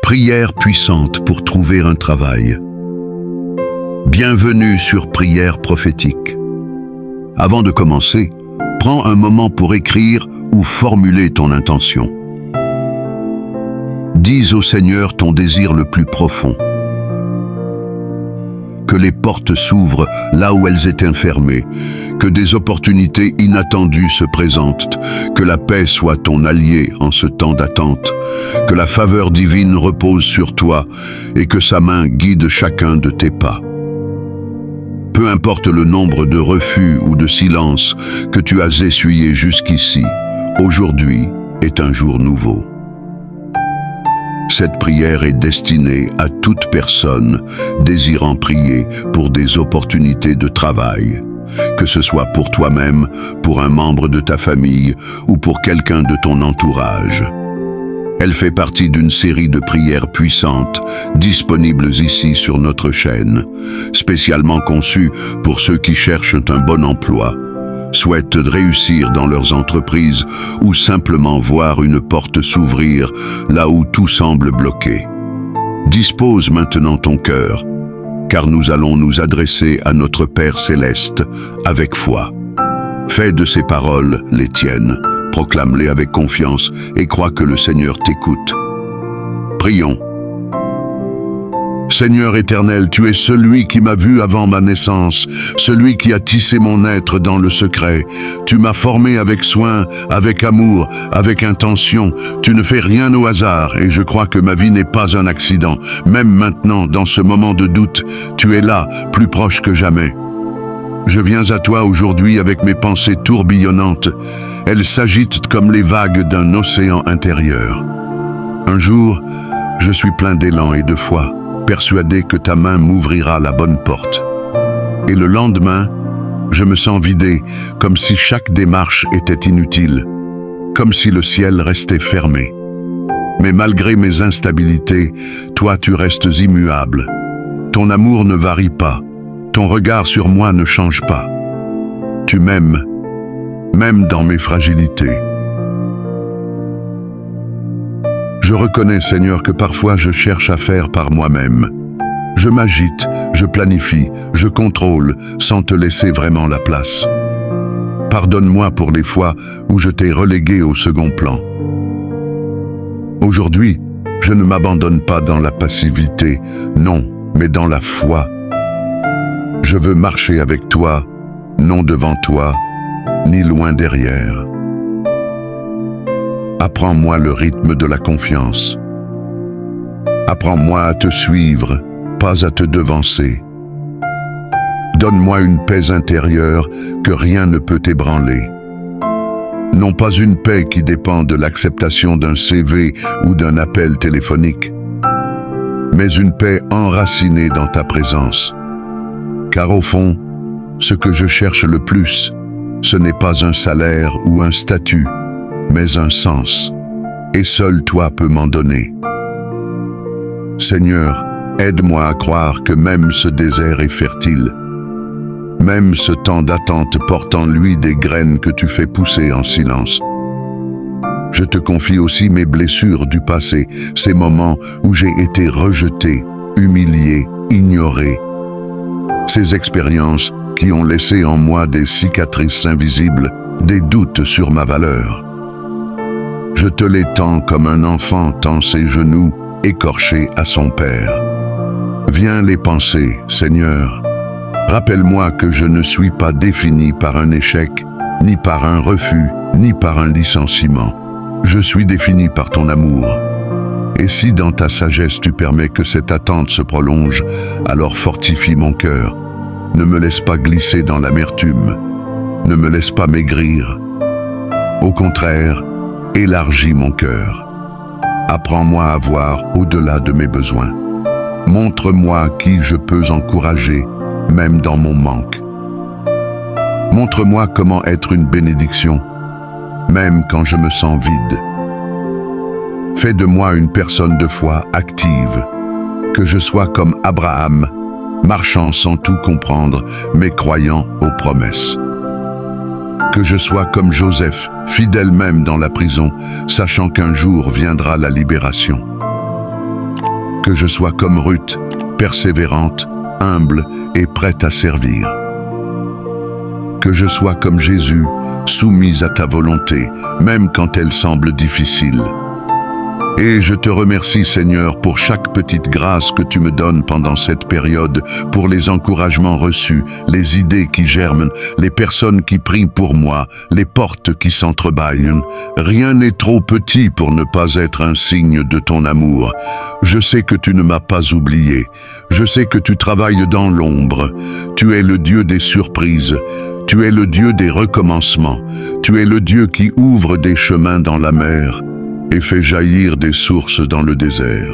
Prière puissante pour trouver un travail. Bienvenue sur Prière prophétique. Avant de commencer, prends un moment pour écrire ou formuler ton intention. Dis au Seigneur ton désir le plus profond. Que les portes s'ouvrent là où elles étaient fermées, que des opportunités inattendues se présentent, que la paix soit ton allié en ce temps d'attente, que la faveur divine repose sur toi et que sa main guide chacun de tes pas. Peu importe le nombre de refus ou de silences que tu as essuyés jusqu'ici, aujourd'hui est un jour nouveau. Cette prière est destinée à toute personne désirant prier pour des opportunités de travail, que ce soit pour toi-même, pour un membre de ta famille ou pour quelqu'un de ton entourage. Elle fait partie d'une série de prières puissantes disponibles ici sur notre chaîne, spécialement conçues pour ceux qui cherchent un bon emploi, souhaitent réussir dans leurs entreprises ou simplement voir une porte s'ouvrir là où tout semble bloqué. Dispose maintenant ton cœur, car nous allons nous adresser à notre Père Céleste avec foi. Fais de ces paroles les tiennes, proclame-les avec confiance et crois que le Seigneur t'écoute. Prions. Seigneur éternel, tu es celui qui m'a vu avant ma naissance, celui qui a tissé mon être dans le secret. Tu m'as formé avec soin, avec amour, avec intention. Tu ne fais rien au hasard et je crois que ma vie n'est pas un accident. Même maintenant, dans ce moment de doute, tu es là, plus proche que jamais. Je viens à toi aujourd'hui avec mes pensées tourbillonnantes. Elles s'agitent comme les vagues d'un océan intérieur. Un jour, je suis plein d'élan et de foi, persuadé que ta main m'ouvrira la bonne porte. Et le lendemain, je me sens vidé, comme si chaque démarche était inutile, comme si le ciel restait fermé. Mais malgré mes instabilités, toi tu restes immuable. Ton amour ne varie pas, ton regard sur moi ne change pas. Tu m'aimes, même dans mes fragilités. Je reconnais, Seigneur, que parfois je cherche à faire par moi-même. Je m'agite, je planifie, je contrôle, sans te laisser vraiment la place. Pardonne-moi pour les fois où je t'ai relégué au second plan. Aujourd'hui, je ne m'abandonne pas dans la passivité, non, mais dans la foi. Je veux marcher avec toi, non devant toi, ni loin derrière. Apprends-moi le rythme de la confiance. Apprends-moi à te suivre, pas à te devancer. Donne-moi une paix intérieure que rien ne peut ébranler. Non pas une paix qui dépend de l'acceptation d'un CV ou d'un appel téléphonique, mais une paix enracinée dans ta présence. Car au fond, ce que je cherche le plus, ce n'est pas un salaire ou un statut, mais un sens, et seul toi peux m'en donner. Seigneur, aide-moi à croire que même ce désert est fertile, même ce temps d'attente porte en lui des graines que tu fais pousser en silence. Je te confie aussi mes blessures du passé, ces moments où j'ai été rejeté, humilié, ignoré. Ces expériences qui ont laissé en moi des cicatrices invisibles, des doutes sur ma valeur. Je te les tends comme un enfant tend ses genoux, écorchés à son père. Viens les penser, Seigneur. Rappelle-moi que je ne suis pas défini par un échec, ni par un refus, ni par un licenciement. Je suis défini par ton amour. Et si dans ta sagesse tu permets que cette attente se prolonge, alors fortifie mon cœur. Ne me laisse pas glisser dans l'amertume. Ne me laisse pas maigrir. Au contraire, élargis mon cœur. Apprends-moi à voir au-delà de mes besoins. Montre-moi qui je peux encourager, même dans mon manque. Montre-moi comment être une bénédiction, même quand je me sens vide. Fais de moi une personne de foi active, que je sois comme Abraham, marchant sans tout comprendre, mais croyant aux promesses. Que je sois comme Joseph, fidèle même dans la prison, sachant qu'un jour viendra la libération. Que je sois comme Ruth, persévérante, humble et prête à servir. Que je sois comme Jésus, soumise à ta volonté, même quand elle semble difficile. Et je te remercie, Seigneur, pour chaque petite grâce que tu me donnes pendant cette période, pour les encouragements reçus, les idées qui germent, les personnes qui prient pour moi, les portes qui s'entrebâillent. Rien n'est trop petit pour ne pas être un signe de ton amour. Je sais que tu ne m'as pas oublié. Je sais que tu travailles dans l'ombre. Tu es le Dieu des surprises. Tu es le Dieu des recommencements. Tu es le Dieu qui ouvre des chemins dans la mer et fait jaillir des sources dans le désert.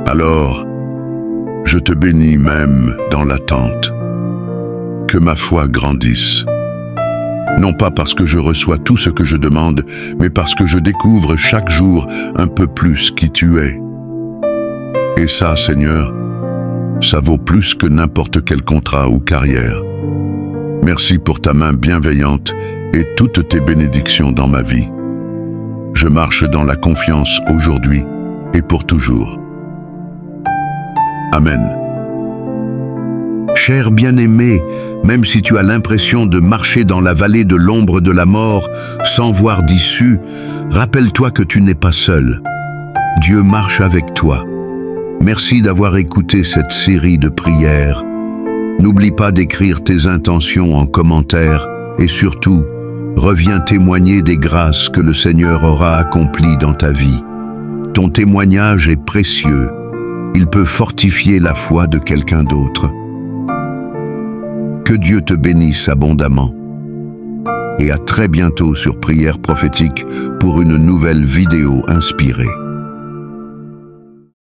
Alors, je te bénis même dans l'attente. Que ma foi grandisse. Non pas parce que je reçois tout ce que je demande, mais parce que je découvre chaque jour un peu plus qui tu es. Et ça, Seigneur, ça vaut plus que n'importe quel contrat ou carrière. Merci pour ta main bienveillante et toutes tes bénédictions dans ma vie. Je marche dans la confiance aujourd'hui et pour toujours. Amen. Cher bien-aimé, même si tu as l'impression de marcher dans la vallée de l'ombre de la mort sans voir d'issue, rappelle-toi que tu n'es pas seul. Dieu marche avec toi. Merci d'avoir écouté cette série de prières. N'oublie pas d'écrire tes intentions en commentaire et surtout, reviens témoigner des grâces que le Seigneur aura accomplies dans ta vie. Ton témoignage est précieux. Il peut fortifier la foi de quelqu'un d'autre. Que Dieu te bénisse abondamment. Et à très bientôt sur Prière prophétique pour une nouvelle vidéo inspirée.